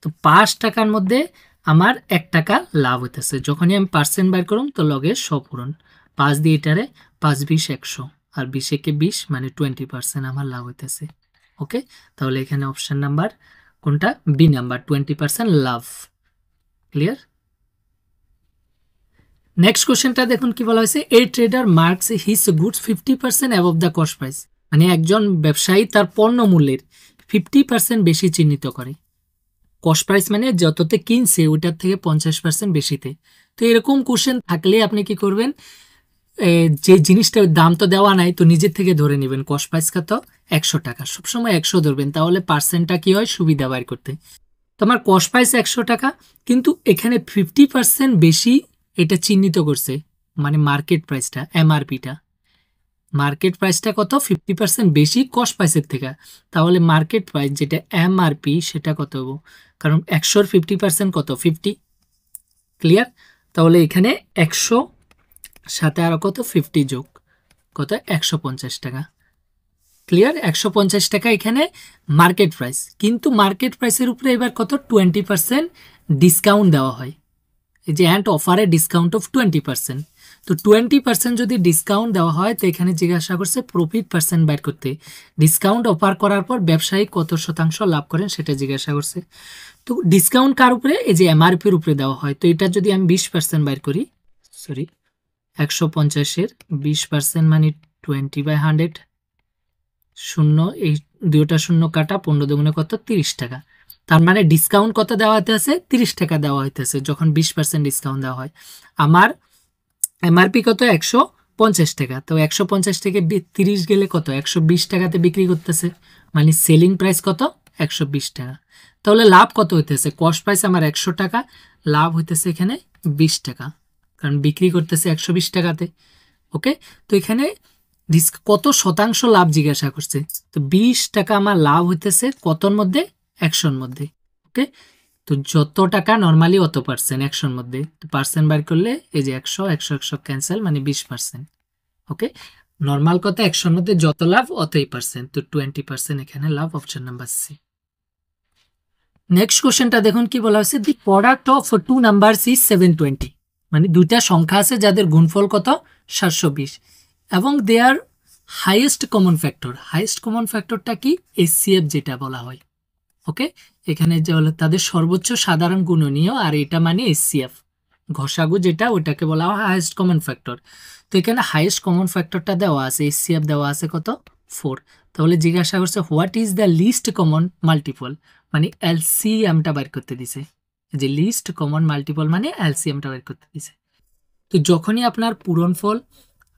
তো 5 টাকার মধ্যে আমার 1 টাকা লাভ হইতেছে। যখনই আমি পার্সেন্ট বাইর করুম, তো লগে 100 পূরণ, 5 দিয়ে এটারে 5 20 100, আর 20 কে 20 মানে 20% আমার লাভ হইতেছে। ওকে, তাহলে এখানে অপশন নাম্বার কোনটা? বি নাম্বার, 20% লাভ। ক্লিয়ার? নেক্সট কোশ্চেনটা দেখুন কি বলা হয়েছে, এ tedder marks his goods 50% above the cost price. মানে একজন ব্যবসায়ী তার পণ্য মূল্যের 50% বেশি চিহ্নিত করে। কস্ট প্রাইস মানে যততে কিনছে ওইটার থেকে 50% বেশিতে। তো এরকম কোশ্চেন থাকলে আপনি কি করবেন, যে জিনিসটার দাম তো দেওয়া নাই, তো নিজের থেকে ধরে নেবেন কস্ট প্রাইস কত, 100 টাকা। সবসময় 100 ধরবেন, তাহলে পার্সেন্টটা কি হয়, সুবিধা বাইর করতে। তো আমার কস্ট প্রাইস 100 টাকা, কিন্তু এখানে 50% বেশি এটা চিহ্নিত করছে, মানে মার্কেট প্রাইসটা, এমআরপিটা। মার্কেট প্রাইসটা কত, 50% বেশি কস্ট প্রাইসের থেকে। তাহলে মার্কেট প্রাইস যেটা এমআরপি সেটা কত হবো, কারণ 100-র 50% কত, 50। ক্লিয়ার? তাহলে এখানে 100 সাথে আরো কত, 50 যোগ কত, 150 টাকা। ক্লিয়ার? 150 টাকা এখানে মার্কেট প্রাইস, কিন্তু মার্কেট প্রাইসের উপরে এবার কত, 20% ডিসকাউন্ট দেওয়া হয়। এই যে অ্যান্ড অফারে ডিসকাউন্ট অফ 20%। তো 20% যদি ডিসকাউন্ট দেওয়া হয়, তো এখানে জিজ্ঞাসা করছে প্রফিট পার্সেন্ট বাইর করতে। ডিসকাউন্ট অফার করার পর ব্যবসায়ী কত শতাংশ লাভ করেন সেটা জিজ্ঞাসা করছে। তো ডিসকাউন্ট কার উপরে, এই যে এমআরপির উপরে দেওয়া হয়। তো এটা যদি আমি 20% বাইর করি, সরি 150-এর 20% মানে 20/100, শূন্য, এই দুইটা শূন্য কাটা, 15 দুগুণে কত, 30 টাকা। তার মানে ডিসকাউন্ট কত দেওয়া হইতেছে, 30 টাকা দেওয়া হইতেছে যখন 20% ডিসকাউন্ট দেওয়া হয়। আমার এমআরপি কত, 150 টাকা। তো 150 থেকে 30 গেলে কত, 120 টাকাতে বিক্রি করতেছে, মানে সেলিং প্রাইস কত, 120 টাকা। তাহলে লাভ কত হইতেছে, কস্ট প্রাইস আমার 100 টাকা, লাভ হইতেছে এখানে 20 টাকা, কারণ বিক্রি করতেছে 120 টাকাতে। ওকে, তো এখানে কত শতাংশ লাভ জিজ্ঞাসা করছে। তো 20 টাকা আমার লাভ হইতেছে কতর মধ্যে, 100-র মধ্যে। ওকে, তো যত টাকা নর্মালি অত পার্সেন্ট 100-র মধ্যে। তো পার্সেন্ট বার করলে এই যে 100 100 100 ক্যান্সেল, মানে 20%। ওকে, নর্মাল কত, 100-র মধ্যে যত লাভ অতই পার্সেন্ট। তো 20% এখানে লাভ, অপশন নাম্বার সি। নেক্সট কোশ্চেনটা দেখুন কি বলা হয়েছে, the product of two numbers is 720। মানে দুইটা সংখ্যা আছে যাদের গুণফল কত, 720, এবং their highest common factor. Highest common ফ্যাক্টরটা কি, এসসিএফ যেটা বলা হয়। ওকে, এখানে যে হলো তাদের সর্বোচ্চ সাধারণ গুণনীয়, আর এটা মানে এসসিএফ, ঘষাগু যেটা, ওটাকে বলা হয় হাইয়েস্ট কমন ফ্যাক্টর। তো এখানে হাইয়েস্ট কমন ফ্যাক্টরটা দেওয়া আছে, এসসিএফ দেওয়া আছে কত, 4। তাহলে জিজ্ঞাসা করছে what is the list common multiple, মানে এলসিএমটা বের করতে দিছে। যে লিস্ট কমন মাল্টিপল মানে এলসিএমটা বের করতে দিছে। তো যখনই আপনার পূরণফল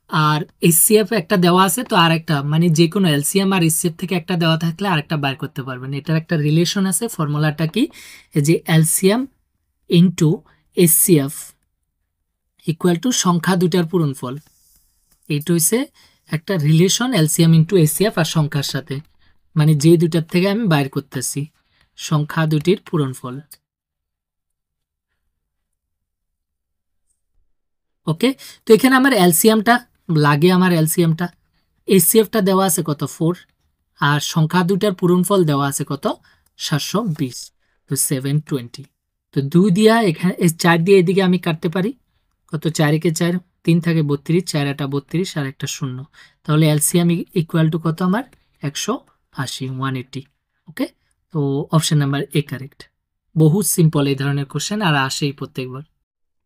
আর এসসিএফ একটা দেওয়া আছে, তো আর একটা মানে যে কোনো এলসিএম আর এসসিএফ থেকে একটা দেওয়া থাকলে আরেকটা বার করতে পারবেন। এটার একটা রিলেশন আছে, ফর্মুলাটা কি, যে LCM into SCF equal to সংখ্যা দুটার পূরণফল। এইটা হচ্ছে একটা রিলেশন, এলসিএম ইন্টু এসসিএফ আর সংখ্যার সাথে, মানে যে দুটার থেকে আমি বাইর করতেছি সংখ্যা দুটির পূরণফল। ওকে, তো এখানে আমার এলসিএমটা লাগে, আমার এলসিএমটা, এসসিএফটা দেওয়া আছে কত, 4, আর সংখ্যা দুটার পূরণফল দেওয়া আছে কত, 720। তো 720, তো 2 দিয়া এখানে 4 দিয়ে এদিকে আমি কাটতে পারি, কত, 4 কে 4, 3 থাকে 32, 4 এটা 32 আর একটা 0। তাহলে এলসিএম ইকুয়াল টু কত আমার, 180, 180। ওকে, তো অপশন নাম্বার এ কারেক্ট। বহুত সিম্পল এই ধরনের কোশ্চেন, আর আসেই প্রত্যেকবার।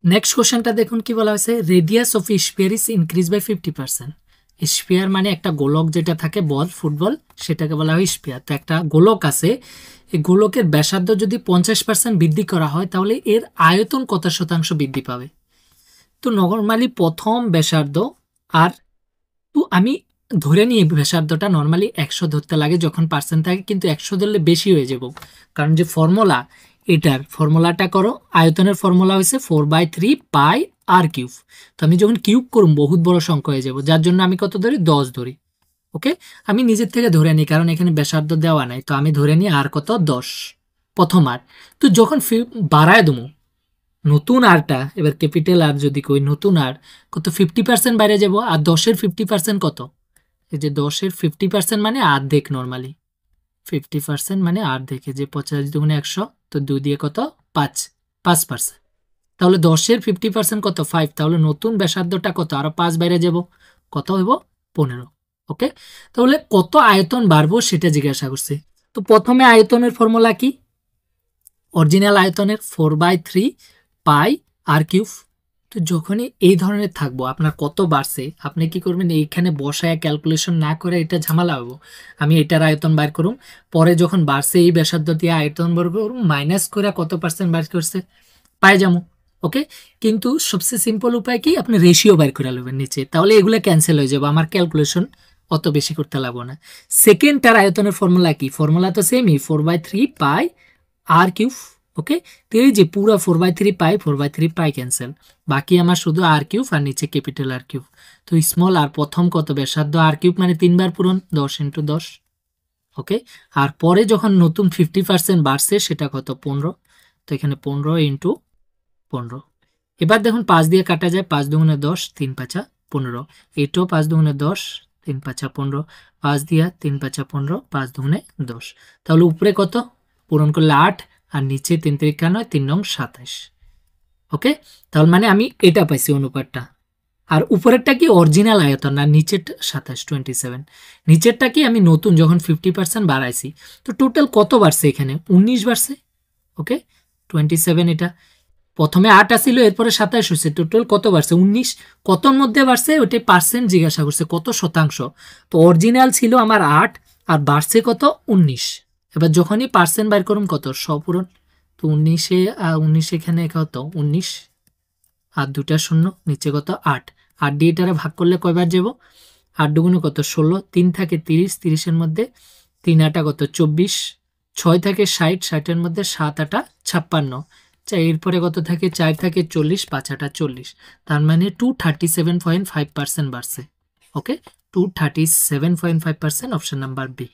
নেক্সট কোশ্চেনটা দেখুন কি বলা হয়েছে, radius of sphere is increase by 50%। Sphere মানে একটা গোলক যেটা থাকে বল, ফুটবল, সেটাকে বলা হয় স্পিয়ার। তো একটা গোলক আছে, এই গোলকের ব্যাসার্ধ যদি 50% বৃদ্ধি করা হয়, তাহলে এর আয়তন কত শতাংশ বৃদ্ধি পাবে। তো নর্মালি প্রথম ব্যাসার্ধ, আর তো আমি ধরে নিই ব্যাসার্ধটা নর্মালি 100 ধরতে লাগে যখন পার্সেন্ট থাকে, কিন্তু 100 ধরলে বেশি হয়ে যাব, কারণ যে ফর্মুলা, এটার ফর্মুলাটা করো, আয়তনের ফর্মুলা হয়েছে 4/3 পাই আর কিউব। তো আমি যখন কিউব করুম বহুত বড় সংখ্যা হয়ে যাব, যার জন্য আমি কত ধরি, 10 ধরি। ওকে, আমি নিজের থেকে ধরে নিই, কারণ এখানে ব্যাসার্ধ দেওয়া নাই, তো আমি ধরে নিই আর কত, 10 প্রথম আর। তো যখন বাড়ায় দেবো নতুন আরটা, এবার ক্যাপিটাল আর যদি কই নতুন আর, কত 50% বাইরে যাব, আর 10-এর 50% কত, এই যে 10-এর 50% মানে অর্ধেক, নর্মালি 50% মানে অর্ধেক, যে 50 দুগুণে 100, তো 2 দিয়ে কত, 5%। তাহলে 10-এর 50% কত, 5। তাহলে নতুন ব্যাসার্ধটা কত, আরো 5 বাইরে যাব, কত হইব, 15। ওকে, তাহলে কত আয়তন বাড়বো সেটা জিজ্ঞাসা করছে। তো প্রথমে আয়তনের ফর্মুলা কি, অরিজিনাল আয়তনের 4/3 পাই আর কিউব। তো যখনই এই ধরনের থাকবো আপনার কত বাড়ছে, আপনি কি করবেন, এইখানে বসায় ক্যালকুলেশন না করে এটা ঝামেলা হবো, আমি এটার আয়তন বার করুম, পরে যখন বাড়ছে এই ব্যাসার্ধ দিয়ে আয়তন বার করুম, মাইনাস করে কত পার্সেন্ট বার করছে পাই যাবো। ওকে, কিন্তু সবচেয়ে সিম্পল উপায় কি, আপনি রেশিও বাইর করে নেবেন নিচে, তাহলে এগুলো ক্যান্সেল হয়ে যাবে, আমার ক্যালকুলেশন অত বেশি করতে লাগবো না। সেকেন্ডটার আয়তনের ফর্মুলা কি, ফর্মুলা তো সেমই, 4/3 পাই আর কিউব। ওকে, তো এই যে পুরো 4/3 পাই, 4/3 পাই ক্যান্সেল, বাকি আমার শুধু আর কিউব আর নিচে ক্যাপিটাল আর কিউব। তো স্মল আর প্রথম কত ব্যাসার্ধ আর কিউব মানে 3 বার পূরণ, 10 × 10। ওকে, আর পরে যখন নতুন 50% বাড়ছে সেটা কত, 15, তো এখানে 15 × 15। এবার দেখুন 5 দিয়ে কাটা যায়, 5 দুগুণে 10, 3 5 15, এটাও 5 দুগুণে 10, 3 5 15, 5 দিয়া 3 5 15, 5 দুগুণে 10, তাহলে উপরে কত পূরণ করলে 8 আর নিচে 3 × 9, 3 9 27। ওকে, তাহলে মানে আমি এটা পাইছি অনুপাতটা, আর উপরেরটা কি অরিজিনাল আয়তন আর নিচেরটা 27 27, নিচেরটা কি আমি নতুন যখন 50% বাড়াইছি। তো টোটাল কত বাড়ছে এখানে, 19 বাড়ছে। ওকে, 27, এটা প্রথমে 8 আসিল, এরপরে 27 হয়েছে, টোটাল কত বাড়ছে 19। কতর মধ্যে বাড়ছে ওইটা পার্সেন্ট জিজ্ঞাসা করছে, কত শতাংশ। তো অরিজিনাল ছিল আমার 8 আর বাড়ছে কত 19। এবার যখনই পার্সেন্ট বাইর করুন কত সপূরণ, তো 19 এখানে কত 19 আর 2টা শূন্য, নিচে কত 8, 8 দিয়ে এটারে ভাগ করলে কয়বার যাব, 8 দুগুণে কত 16, 3 থাকে 30, 30-এর মধ্যে 3 8 কত 24, 6 থাকে 60, 60-এর মধ্যে 7 8 56, এরপরে কত থাকে 4 থাকে 40, 5 8 40, তার মানে 237.5% বাড়ছে। ওকে, 237.5%, অপশন নাম্বার বি।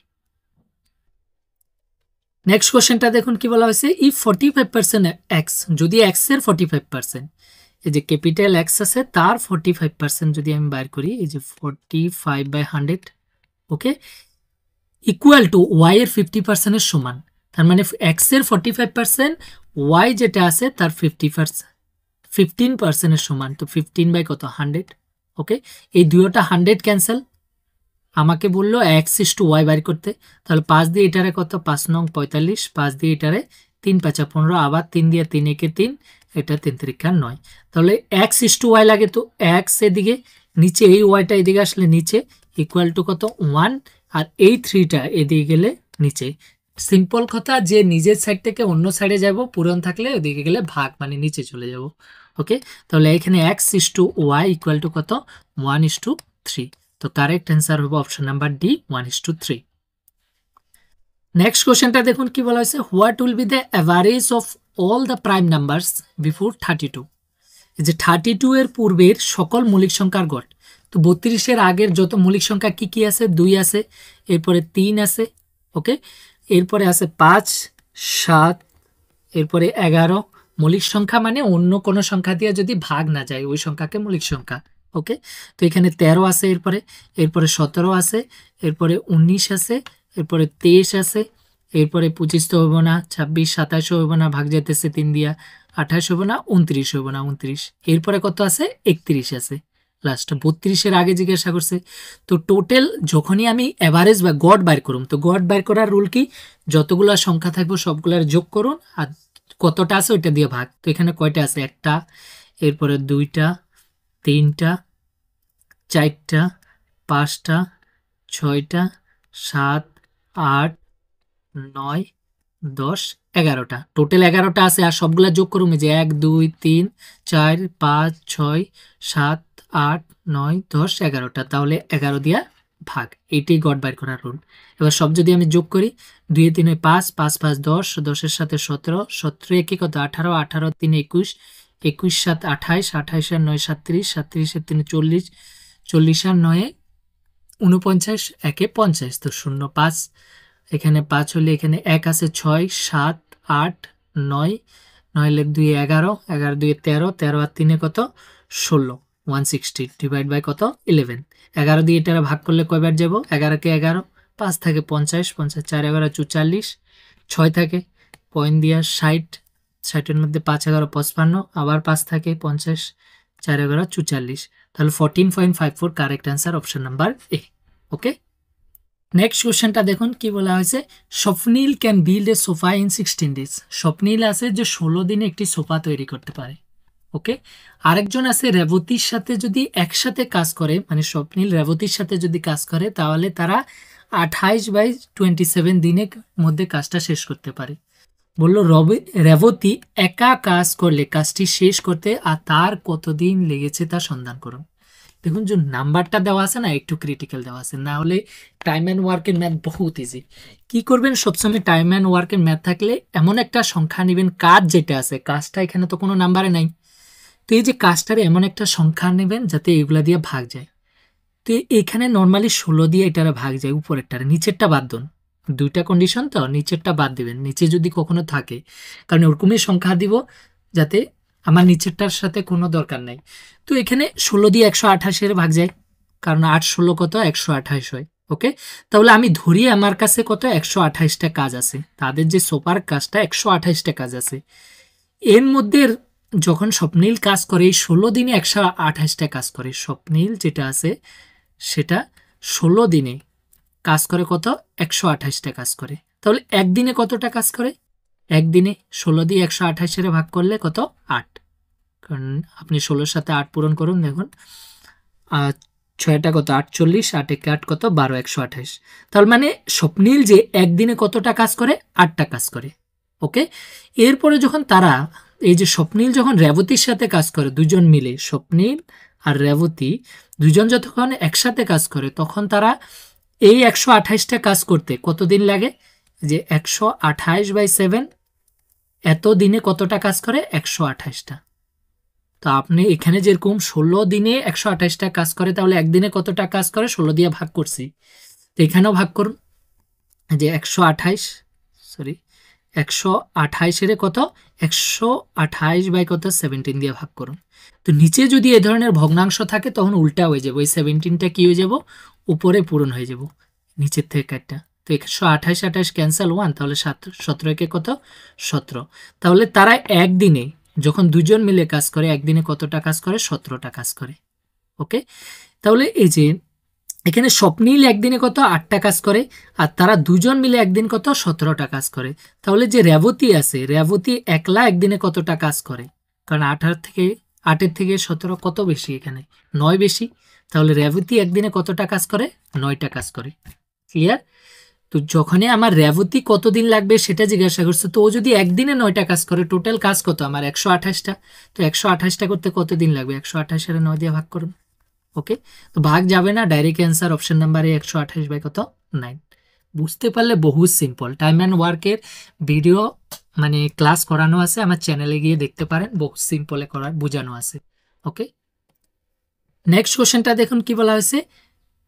নেক্সট কোশ্চেনটা দেখুন কি বলা হয়েছে, ইফ 45% এক্স, যদি এক্স এর 45%, এই যে ক্যাপিটাল এক্স আছে তার 45% যদি আমি বাইর করি, এই যে 45/100, ওকে, ইকুয়াল টু ওয়াই এর 50% এর সমান, তার মানে এক্স এর 45%, ওয়াই যেটা আছে তার 15% এর সমান, তো 15/100। ওকে, এই দুইটা 100 ক্যান্সেল, আমাকে বললো x/y বাইর করতে, তাহলে 5 দিয়ে এটারে কত 5 নং 45, 5 দিয়ে এটারে 3 5 15, আবার 3 দিয়ে 3 একে 3, এটা 3 3 9, তাহলে x/y লাগে, তো x এদিকে, নিচে এই ওয়াইটা এদিকে আসলে নিচে, ইকুয়াল টু কত 1, আর এই 3টা এদিকে গেলে নিচে। সিম্পল কথা, যে নিজের সাইড থেকে অন্য সাইডে যাব, পূরণ থাকলে ওদিকে গেলে ভাগ মানে নিচে চলে যাব। ওকে, তাহলে এখানে x/y ইকুয়াল টু কত 1/3, তো কারেক্ট অ্যান্সার হবে অপশন নাম্বার ডি 1/3। নেক্সট কোশ্চেনটা দেখুন কি বলা হয়েছে, what will be the average of all the prime numbers before 32। এই যে 32 এর পূর্বের সকল মৌলিক সংখ্যার গড়, তো 32-এর আগের যত মৌলিক সংখ্যা কি কি আছে, 2 আছে, এরপরে 3 আছে, ওকে, এরপরে আছে 5 7, এরপরে 11। মৌলিক সংখ্যা মানে অন্য কোনো সংখ্যা দিয়ে যদি ভাগ না যায় ওই সংখ্যাকে মৌলিক সংখ্যা। ওকে, তো এখানে 13 আছে, এরপরে 17 আছে, এরপরে 19 আছে, এরপরে 23 আছে, এরপরে 25 তো হইব না, 26 27 হইব না, ভাগ যেতেছে 3 দিয়া, 28 হইব না, 29 হইব না, 29, এরপরে কত আছে 31 আছে, লাস্ট 32-এর আগে জিজ্ঞাসা করছে। তো টোটাল যখনই আমি অ্যাভারেজ বা গড় বাইর করুম, তো গড় বাইর করার রুল কি, যতগুলো সংখ্যা থাকবে সবগুলোর যোগ করুন আর কতটা আছে ওইটা দিয়ে ভাগ। তো এখানে কয়টা আছে, একটা, এরপরে 2টা, 3টা, 4টা, 5টা, 6টা, 7 8 9 10 11টা, টোটাল 11টা আছে, আর সবগুলা যোগ করুন, যে 1 2 3 4 5 6 7 8 9 10 11টা, তাহলে 11 দিয়া ভাগ, এইটাই গড় বাইর করার রুল। এবার সব যদি আমি যোগ করি, 2 3 5 5 5 10, 10-এর সাথে 17, 17 একে কত 18, 18 3 21, 21 7 28, 28 আর 9 37, 37 আর 3 40, 40 আর 9 49, একে 50, তো 0 5, এখানে 5 হলে এখানে 1 আছে, 6 7 8 9, 9 2 11, 11 2 13, 13 আর 3 কত 16, 160 ডিভাইড বাই কত 11, 11 দিয়ে এটা ভাগ করলে কয়বার যাব, 11 কে 11, 5 থাকে 50, 50 4 11 44, 6 থাকে পয়েন্ট দিয়া 60, 60-এর মধ্যে 5 11 55, আবার 5 থাকে 50, 4 11 44, তাহলে 14.54 correct answer option number A. Okay, next কোশ্চেনটা দেখুন কি বলা হয়েছে, Swapnil can build a sofa in 16 days। Swapnil আছে যে 16 দিনে একটি সোফা তৈরি করতে পারে। ওকে, আরেকজন আছে রেবতীর সাথে যদি একসাথে কাজ করে, মানে স্বপ্নীল রেবতীর সাথে যদি কাজ করে তাহলে তারা 28/27 দিনের মধ্যে কাজটা শেষ করতে পারে। বলল রেবতী একা কাজ করলে কাজটি শেষ করতে আর তার কতদিন লেগেছে তা সন্ধান করুন। দেখুন যে নাম্বারটা দেওয়া আছে না, একটু ক্রিটিক্যাল দেওয়া আছে, না হলে টাইম অ্যান্ড ওয়ার্কের ম্যাথ বহুত ইজি। কি করবেন, সবসময় টাইম অ্যান্ড ওয়ার্কের ম্যাথ থাকলে এমন একটা সংখ্যা নেবেন, কাজ যেটা আছে, কাজটা এখানে তো কোনো নাম্বারে নাই, তো এই যে কাজটার এমন একটা সংখ্যা নেবেন যাতে এগুলা দিয়ে ভাগ যায়। তো এখানে নর্মালি 16 দিয়ে এটারে ভাগ যায়, উপরেরটারে, নিচেরটা বাদ দিন। দুইটা কন্ডিশন তো, নিচেরটা বাদ দিবেন, নিচে যদি কখনো থাকে, কারণ ওরকমই সংখ্যা দিব যাতে আমার নিচেরটার সাথে কোনো দরকার নাই। তো এখানে 16 দিয়ে 128 ভাগ যায়, কারণ 8 16 কত 128 হয়। ওকে, তাহলে আমি ধরি আমার কাছে কত 128টা কাজ আছে, তাদের যে সোফার কাজটা 128টা কাজ আছে, এর মধ্যে যখন স্বপ্নীল কাজ করে 16 দিনে 128টা কাজ করে, স্বপ্নীল যেটা আছে সেটা 16 দিনে কাজ করে কত 128টা কাজ করে। তাহলে একদিনে কতটা কাজ করে, একদিনে 16 দিয়ে 128 ভাগ করলে কত 8, কারণ আপনি 16-র সাথে 8 পূরণ করুন, দেখুন 6টা কত 48, 8 একে 8 কত 12, 128। তার মানে স্বপ্নীল যে একদিনে কতটা কাজ করে, 8টা কাজ করে। ওকে, এরপরে যখন তারা এই যে স্বপ্নীল যখন রেবতীর সাথে কাজ করে, দুজন মিলে স্বপ্নীল আর রেবতী দুজন যতক্ষণ একসাথে কাজ করে, তখন তারা এই 128টা কাজ করতে কতদিন লাগে, যে 128/7 এত দিনে কতটা কাজ করে 128টা। তো আপনি এখানে যেরকম 16 দিনে 128টা কাজ করে, তাহলে একদিনে কতটা কাজ করে 16 দিয়ে ভাগ করছি, তো এখানেও ভাগ করুন, যে 128 কত 128/17 দিয়ে ভাগ করুন। তো নিচে যদি এ ধরনের ভগ্নাংশ থাকে তখন উল্টা হয়ে যাবে, ওই 17টা কি হয়ে যাব, উপরে পূরণ হয়ে যাব নিচের থেকে একটা। তো 128 ক্যান্সেল 1, তাহলে 17 কত 17। তাহলে তারা একদিনে যখন দুজন মিলে কাজ করে, একদিনে কতটা কাজ করে 17টা কাজ করে। ওকে, তাহলে এই যে এখানে স্বপ্নীল একদিনে কত 8টা কাজ করে, আর তারা দুজন মিলে একদিন কত 17টা কাজ করে। তাহলে যে রেবতী আছে, রেবতী একলা একদিনে কতটা কাজ করে, কারণ 8 থেকে 17 কত বেশি, এখানে 9 বেশি, তাহলে রেবতী একদিনে কতটা কাজ করে 9টা কাজ করে। ক্লিয়ার? তো যখনই আমার রেবতী কতদিন লাগবে সেটা জিজ্ঞাসা করছে, তো ও যদি একদিনে 9টা কাজ করে, টোটাল কাজ কত আমার 128টা, তো 128টা করতে কতদিন লাগবে, 128 এর 9 দিয়ে ভাগ করুন। ওকে, তো ভাগ যাবে না, ডাইরেক্ট অ্যান্সার অপশন নাম্বার 128/কত 9। বুঝতে পারলে বহুত সিম্পল। টাইম অ্যান্ড ওয়ার্কের ভিডিও মানে ক্লাস করানো আছে, আমার চ্যানেলে গিয়ে দেখতে পারেন, বহুত সিম্পলে করার বোঝানো আছে। ওকে, নেক্সট কোশ্চেনটা দেখুন কি বলা হয়েছে,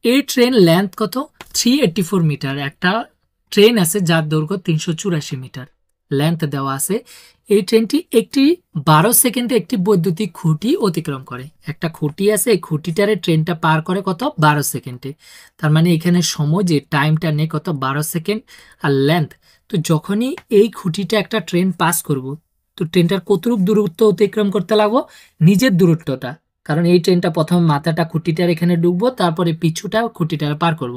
এই ট্রেন লেন্থ কত 384 মিটার। একটা ট্রেন আছে যার দৈর্ঘ্য 384 মিটার, লেন্থ দেওয়া আছে। এই ট্রেনটি একটি 12 সেকেন্ডে একটি বৈদ্যুতিক খুঁটি অতিক্রম করে। একটা খুঁটি আছে, এই খুঁটিটারে ট্রেনটা পার করে কত 12 সেকেন্ডে। তার মানে এখানে সময় যে টাইমটা নেই কত 12 সেকেন্ড, আর লেন্থ, তো যখনই এই খুঁটিটা একটা ট্রেন পাস করব, তো ট্রেনটার কতটুকু দূরত্ব অতিক্রম করতে লাগবো, নিজের দূরত্বটা, কারণ এই ট্রেনটা প্রথম মাথাটা খুঁটিটার এখানে ডুববো, তারপরে পিছুটা খুঁটিটার পার করব।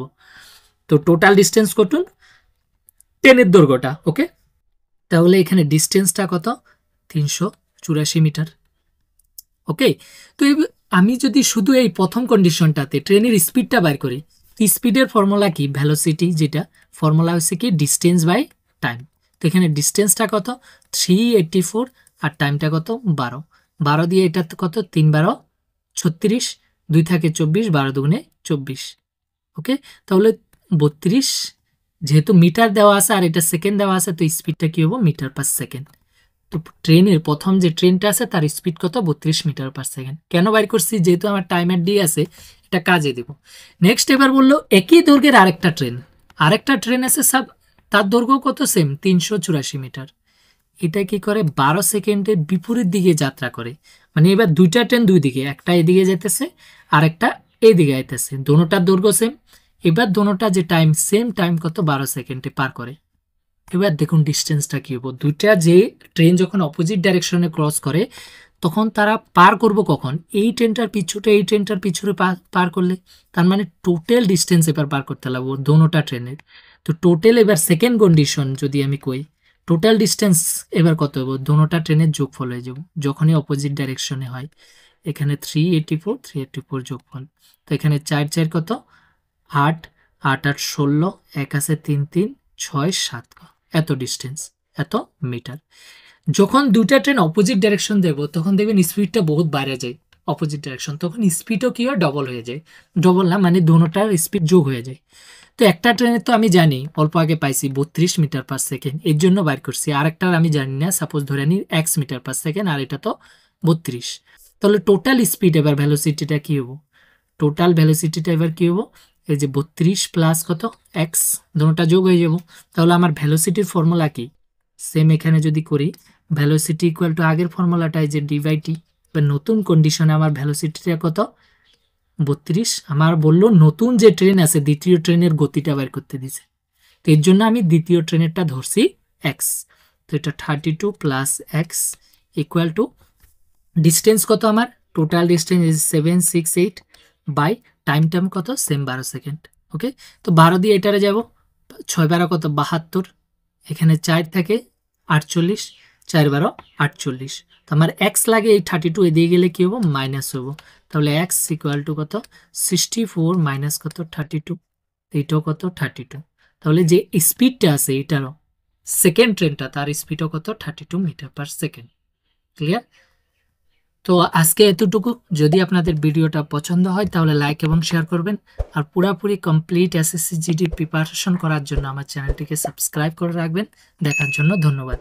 তো টোটাল ডিস্টেন্স কটুন ট্রেনের দৈর্ঘ্যটা। ওকে, তাহলে এখানে ডিস্টেন্সটা কত 384 মিটার। ওকে, তো আমি যদি শুধু এই প্রথম কন্ডিশনটাতে ট্রেনের স্পিডটা বের করি, স্পিডের ফর্মুলা কি, ভেলোসিটি, যেটা ফর্মুলা হচ্ছে কি ডিস্টেন্স বাই টাইম। তো এখানে ডিস্টেন্সটা কত 384 আর টাইমটা কত 12। 12 দিয়ে এটা কত 3 12 36, 2 থাকে 24, 12 দুগুণে 24। ওকে, তাহলে 32, যেহেতু মিটার দেওয়া আছে আর এটা সেকেন্ড দেওয়া আছে, তো স্পিডটা কি হবো মিটার পার সেকেন্ড। তো ট্রেনের প্রথম যে ট্রেনটা আছে তার স্পিড কত 32 মিটার পার সেকেন্ড। কেন বাইর করছি, যেহেতু আমার টাইমের ডি আছে, এটা কাজে দেব। নেক্সট এবার বললো একই দৈর্ঘ্যের আরেকটা ট্রেন আছে, সব তার দৈর্ঘ্য কত সেম 384 মিটার। এটা কি করে 12 সেকেন্ডে বিপরীত দিকে যাত্রা করে, মানে এবার দুইটা ট্রেন দুই দিকে, একটা এদিকে যেতেছে আর একটা এদিকে আইতেছে, দোনোটার দৈর্ঘ্য সেম। এবার দোনোটা যে টাইম সেম টাইম কত 12 সেকেন্ডে পার করে। এবার দেখুন ডিস্টেন্সটা কি হবো, দুইটা যে ট্রেন যখন অপোজিট ডাইরেকশনে ক্রস করে তখন তারা পার করব কখন, এই ট্রেনটার পিছুটা এই ট্রেনটার পিছনে পার করলে, তার মানে টোটাল ডিস্টেন্স এবার পার করতে লাগবো দোনোটা ট্রেনের। তো টোটাল এবার সেকেন্ড কন্ডিশন যদি আমি কই, টোটাল ডিস্টেন্স এবার কত হবো, দোনোটা ট্রেনের যোগফল হয়ে যাব যখনই অপোজিট ডাইরেকশনে হয়। এখানে 384 যোগফল, তো এখানে 4 4 কত 8, 8 8 16, 1 আছে 3 3 6 7, এত ডিস্টেন্স, এত মিটার। যখন দুইটা ট্রেন অপোজিট ডাইরেকশন দেবো তখন দেখবেন স্পিডটা বহুত বাইরে যায় অপোজিট ডাইরেকশন, তখন স্পিডও কি হয়, ডবল হয়ে যায়। ডবল না মানে দোনোটার স্পিড যোগ হয়ে যায়। তো একটা ট্রেনের তো আমি জানি অল্প আগে পাইছি 32 মিটার পার সেকেন্ড, এর জন্য বাইর করছি। আরেকটার আমি জানি না, সাপোজ ধরে নিই x মিটার পার সেকেন্ড, আর এটা তো 32। তাহলে টোটাল স্পিড এবার ভ্যালোসিটিটা কি হবো, টোটাল ভ্যালোসিটিটা এবার কি হবো, এই যে 32 প্লাস কত x, দোনোটা যোগ হয়ে যাব। তাহলে আমার ভ্যালোসিটির ফর্মুলা কি, সেম এখানে যদি করি, ভ্যালোসিটি ইকুয়াল টু আগের ফর্মুলাটাই যে ডি বাই টি। এবার নতুন কন্ডিশনে আমার ভ্যালোসিটিটা কত 32। আমার বললো নতুন যে ট্রেন আছে দ্বিতীয় ট্রেনের গতিটা বের করতে দিছে, তো এর জন্য আমি দ্বিতীয় ট্রেনেরটা ধরছি এক্স। তো এটা 32 plus x equal to distance কত আমার, total distance is 768 by time কত সেম 12 সেকেন্ড। ওকে, তো 12 দিয়ে এটারে যাব, 6 12 কত 72, এখানে 4 থাকে 48, 4 12 48। তো আমার এক্স লাগে এই 32, এদিকে গেলে কি হবো মাইনাস হবো। তাহলে এক্স ইকুয়াল টু কত 64 মাইনাস কত 32, এইটাও কত 32। তাহলে যে স্পিডটা আছে এটারও সেকেন্ড ট্রেনটা তার স্পিডও কত 32 মিটার পার সেকেন্ড। ক্লিয়ার? তো আজকে এতটুকু। যদি আপনাদের ভিডিওটা পছন্দ হয় তাহলে লাইক এবং শেয়ার করবেন, আর পুরোপুরি কমপ্লিট এসএসসি জিডি প্রিপারেশন করার জন্য আমার চ্যানেলটিকে সাবস্ক্রাইব করে রাখবেন। দেখার জন্য ধন্যবাদ।